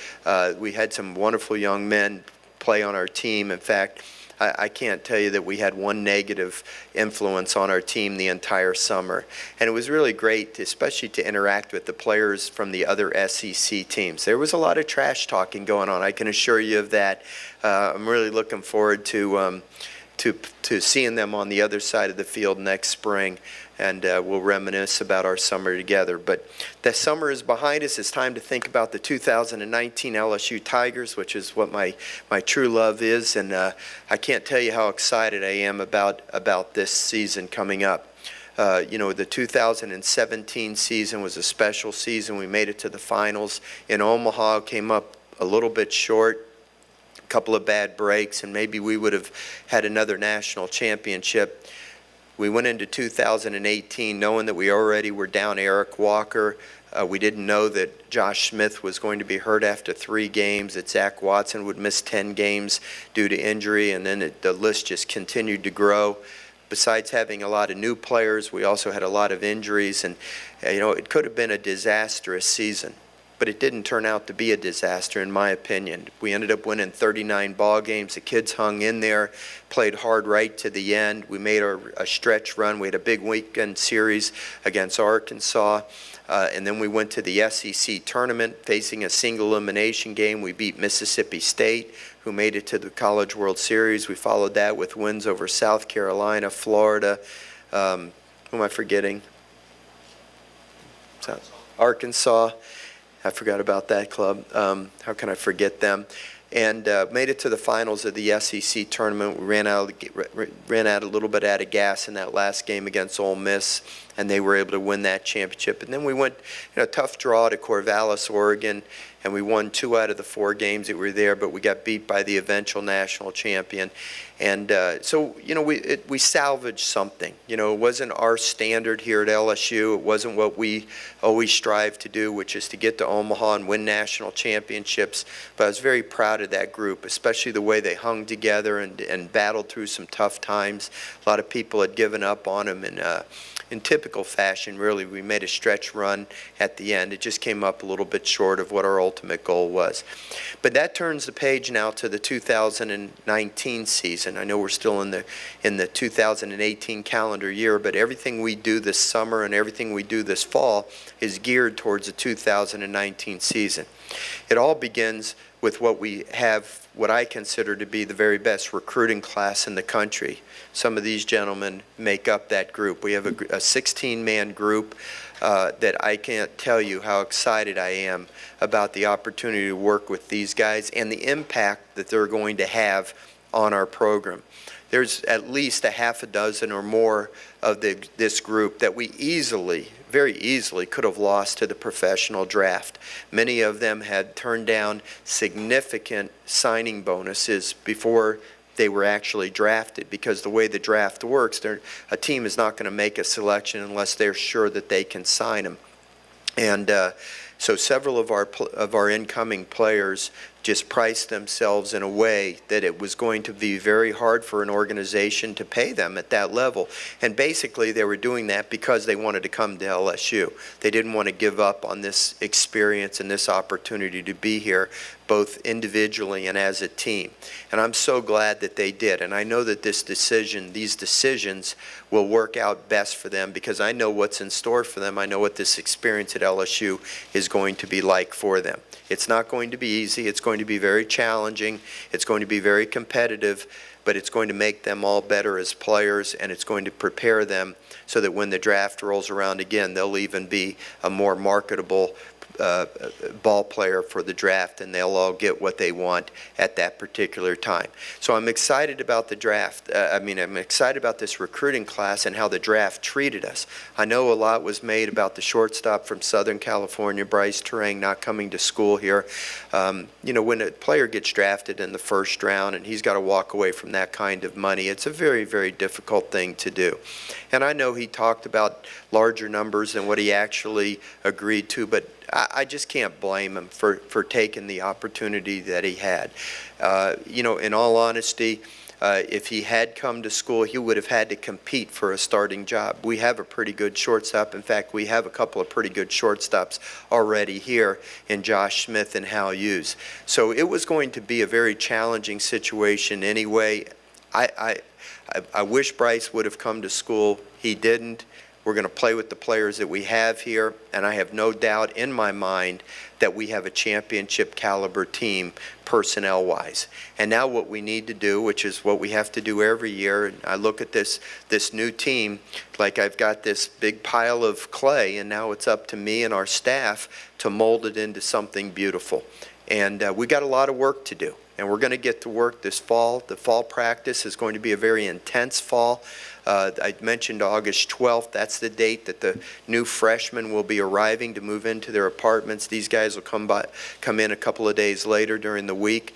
We had some wonderful young men play on our team. In fact, I can't tell you that we had one negative influence on our team the entire summer. And it was really great, especially to interact with the players from the other SEC teams. There was a lot of trash talking going on, I can assure you of that. I'm really looking forward to seeing them on the other side of the field next spring, and we'll reminisce about our summer together. But the summer is behind us. It's time to think about the 2019 LSU Tigers, which is what my true love is, and I can't tell you how excited I am about this season coming up. The 2017 season was a special season. We made it to the finals in Omaha, came up a little bit short. Couple of bad breaks, and maybe we would have had another national championship. We went into 2018 knowing that we already were down Eric Walker. We didn't know that Josh Smith was going to be hurt after 3 games, that Zach Watson would miss 10 games due to injury, and then the list just continued to grow. Besides having a lot of new players, we also had a lot of injuries, and it could have been a disastrous season. But it didn't turn out to be a disaster, in my opinion. We ended up winning 39 ball games. The kids hung in there, played hard right to the end. We made a stretch run. We had a big weekend series against Arkansas. And then we went to the SEC tournament, facing a single elimination game. We beat Mississippi State, who made it to the College World Series. We followed that with wins over South Carolina, Florida. Who am I forgetting? Arkansas. I forgot about that club. How can I forget them? And made it to the finals of the SEC tournament. We ran out a little bit out of gas in that last game against Ole Miss, and they were able to win that championship. And then we went a tough draw to Corvallis, Oregon, and we won 2 out of the 4 games that were there, but we got beat by the eventual national champion. And so we salvaged something. It wasn't our standard here at LSU. It wasn't what we always strive to do, which is to get to Omaha and win national championships. But I was very proud of that group, especially the way they hung together and battled through some tough times. A lot of people had given up on them, and in typical fashion, really, we made a stretch run at the end. It just came up a little bit short of what our ultimate goal was. But that turns the page now to the 2019 season. I know we're still in the 2018 calendar year, but everything we do this summer and everything we do this fall is geared towards the 2019 season. It all begins with what I consider to be the very best recruiting class in the country. Some of these gentlemen make up that group. We have a 16-man group that I can't tell you how excited I am about the opportunity to work with these guys and the impact that they're going to have on our program. There's at least a half a dozen or more of this group that we very easily could have lost to the professional draft. Many of them had turned down significant signing bonuses before they were actually drafted, because the way the draft works, a team is not going to make a selection unless they're sure that they can sign them. And so several of our incoming players just priced themselves in a way that it was going to be very hard for an organization to pay them at that level. And basically they were doing that because they wanted to come to LSU. They didn't want to give up on this experience and this opportunity to be here. both individually and as a team. And I'm so glad that they did. And I know that these decisions will work out best for them because I know what's in store for them. I know what this experience at LSU is going to be like for them. It's not going to be easy. It's going to be very challenging. It's going to be very competitive, but it's going to make them all better as players, and it's going to prepare them so that when the draft rolls around again, they'll even be a more marketable ball player for the draft, and they'll all get what they want at that particular time. So I'm excited about the draft. I'm excited about this recruiting class and how the draft treated us. I know a lot was made about the shortstop from Southern California, Bryce Terang, not coming to school here. When a player gets drafted in the first round and he's got to walk away from that kind of money, it's a very, very difficult thing to do. And I know he talked about larger numbers than what he actually agreed to, but I just can't blame him for taking the opportunity that he had. In all honesty, if he had come to school, he would have had to compete for a starting job. We have a pretty good shortstop. In fact, we have a couple of pretty good shortstops already here in Josh Smith and Hal Hughes. So it was going to be a very challenging situation anyway. I wish Bryce would have come to school. He didn't. We're going to play with the players that we have here, and I have no doubt in my mind that we have a championship caliber team personnel-wise. And now what we need to do, which is what we have to do every year, and I look at this new team like I've got this big pile of clay, and now it's up to me and our staff to mold it into something beautiful. And we got a lot of work to do, and we're going to get to work this fall. The fall practice is going to be a very intense fall. I mentioned August 12th. That's the date that the new freshmen will be arriving to move into their apartments. These guys will come in a couple of days later during the week.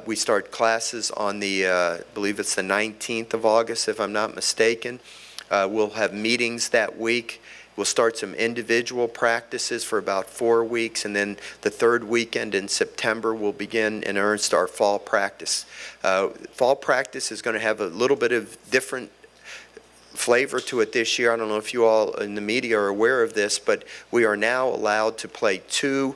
We start classes on I believe it's the 19th of August, if I'm not mistaken. We'll have meetings that week. We'll start some individual practices for about 4 weeks, and then the third weekend in September we'll begin in earnest our fall practice. Fall practice is going to have a little bit of different flavor to it this year. I don't know if you all in the media are aware of this, but we are now allowed to play 2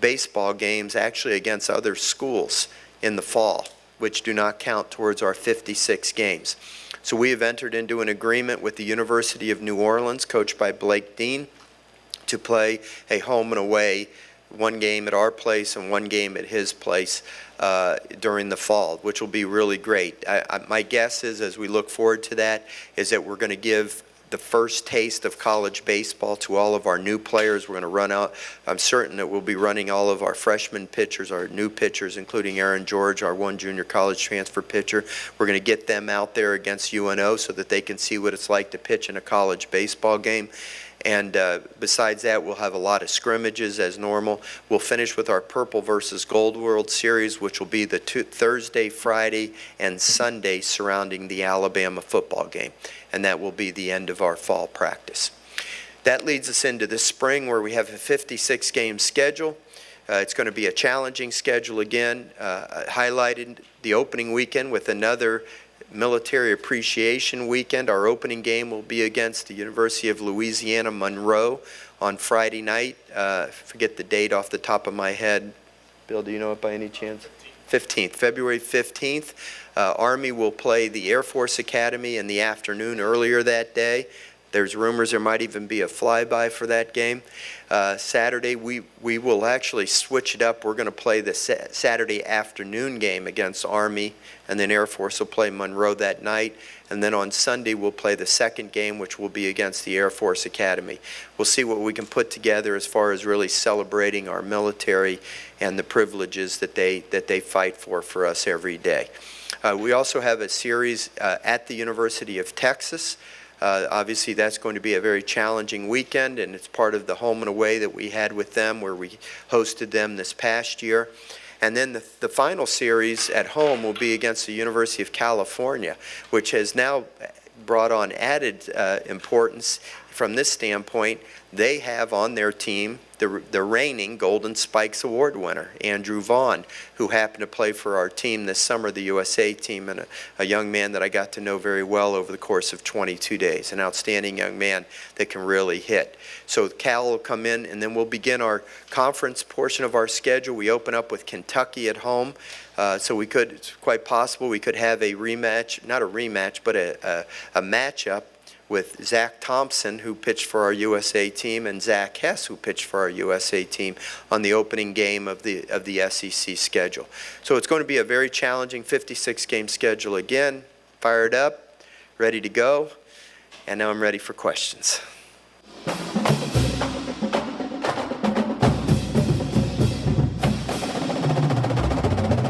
baseball games actually against other schools in the fall, which do not count towards our 56 games. So we have entered into an agreement with the University of New Orleans, coached by Blake Dean, to play a home and away, 1 game at our place and 1 game at his place during the fall, which will be really great. My guess is, as we look forward to that, is that we're going to give the first taste of college baseball to all of our new players. We're going to run out. I'm certain that we'll be running all of our freshman pitchers, our new pitchers, including Aaron George, our 1 junior college transfer pitcher. We're going to get them out there against UNO so that they can see what it's like to pitch in a college baseball game. And besides that, we'll have a lot of scrimmages as normal. We'll finish with our Purple versus Gold World Series, which will be the Thursday, Friday, and Sunday surrounding the Alabama football game. And that will be the end of our fall practice. That leads us into the spring, where we have a 56-game schedule. It's going to be a challenging schedule again, highlighted the opening weekend with another Military Appreciation Weekend. Our opening game will be against the University of Louisiana Monroe on Friday night. Forget the date off the top of my head. Bill, do you know it by any chance? 15th, February 15th. Army will play the Air Force Academy in the afternoon earlier that day. There's rumors there might even be a flyby for that game. Saturday, we will actually switch it up. We're going to play the Saturday afternoon game against Army, and then Air Force will play Monroe that night. And then on Sunday, we'll play the second game, which will be against the Air Force Academy. We'll see what we can put together as far as really celebrating our military and the privileges that they fight for us every day. We also have a series at the University of Texas. Obviously, that's going to be a very challenging weekend, and it's part of the home and away that we had with them, where we hosted them this past year. And then the final series at home will be against the University of California, which has now brought on added importance from this standpoint, they have on their team the reigning Golden Spikes Award winner, Andrew Vaughn, who happened to play for our team this summer, the USA team, and a young man that I got to know very well over the course of 22 days, an outstanding young man that can really hit. So Cal will come in, and then we'll begin our conference portion of our schedule. We open up with Kentucky at home, so we could, it's quite possible, we could have a rematch, not a rematch, but a matchup with Zach Thompson, who pitched for our USA team, and Zach Hess, who pitched for our USA team on the opening game of the SEC schedule. So it's going to be a very challenging 56-game schedule again. Fired up, ready to go, and now I'm ready for questions.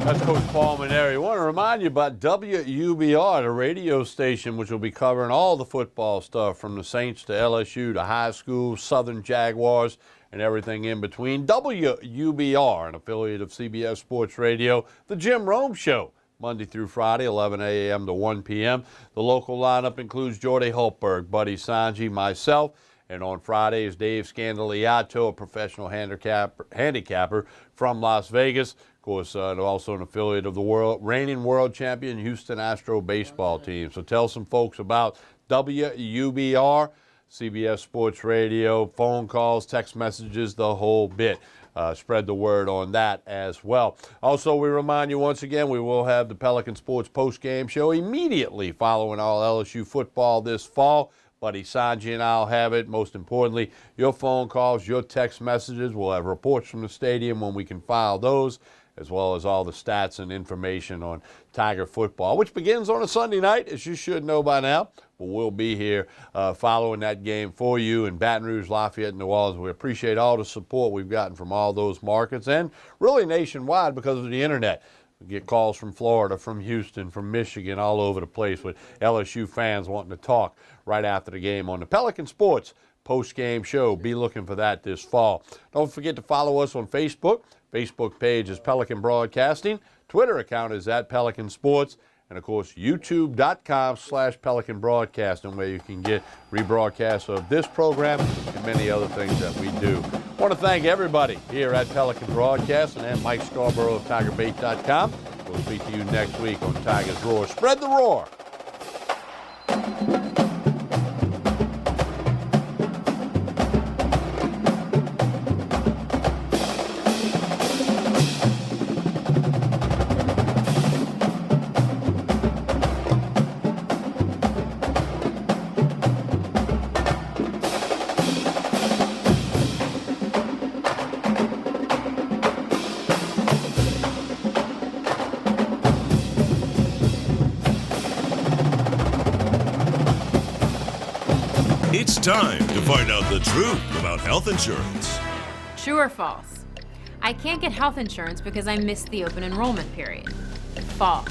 That's Coach Paul Mainieri. I want to remind you about WUBR, the radio station, which will be covering all the football stuff from the Saints to LSU to high school, Southern Jaguars, and everything in between. WUBR, an affiliate of CBS Sports Radio, the Jim Rome Show, Monday through Friday, 11 a.m. to 1 p.m. The local lineup includes Jordy Hultberg, Buddy Sanji, myself, and on Friday is Dave Scandaliato, a professional handicapper from Las Vegas. Of course, also an affiliate of the reigning world champion Houston Astro baseball team. So tell some folks about WUBR, CBS Sports Radio, phone calls, text messages, the whole bit. Spread the word on that as well. Also, we remind you once again, we will have the Pelican Sports post-game show immediately following all LSU football this fall. Buddy Sanji and I'll have it. Most importantly, your phone calls, your text messages. We'll have reports from the stadium when we can file those, as well as all the stats and information on Tiger football, which begins on a Sunday night, as you should know by now. But we'll be here following that game for you in Baton Rouge, Lafayette, and New Orleans. We appreciate all the support we've gotten from all those markets and really nationwide because of the internet. We get calls from Florida, from Houston, from Michigan, all over the place with LSU fans wanting to talk right after the game on the Pelican Sports post-game show. Be looking for that this fall. Don't forget to follow us on Facebook. Facebook page is Pelican Broadcasting. Twitter account is @Pelican Sports. And, of course, youtube.com/Pelican Broadcasting, where you can get rebroadcasts of this program and many other things that we do. I want to thank everybody here at Pelican Broadcasting and Mike Scarborough of TigerBait.com. We'll speak to you next week on Tigers Roar. Spread the roar. It's time to find out the truth about health insurance. True or false? I can't get health insurance because I missed the open enrollment period. False.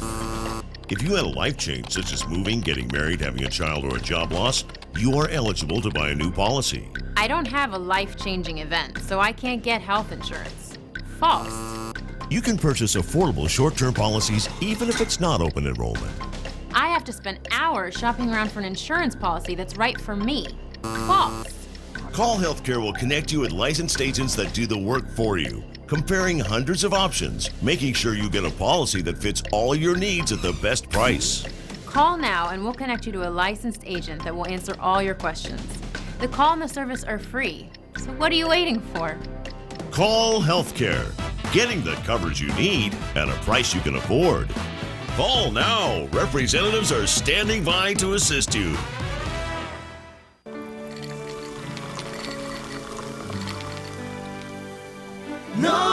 If you had a life change, such as moving, getting married, having a child, or a job loss, you are eligible to buy a new policy. I don't have a life-changing event, so I can't get health insurance. False. You can purchase affordable short-term policies even if it's not open enrollment. I have to spend hours shopping around for an insurance policy that's right for me. False. Call Healthcare will connect you with licensed agents that do the work for you, comparing hundreds of options, making sure you get a policy that fits all your needs at the best price. Call now and we'll connect you to a licensed agent that will answer all your questions. The call and the service are free, so what are you waiting for? Call Healthcare, getting the coverage you need at a price you can afford. Call now. Representatives are standing by to assist you. No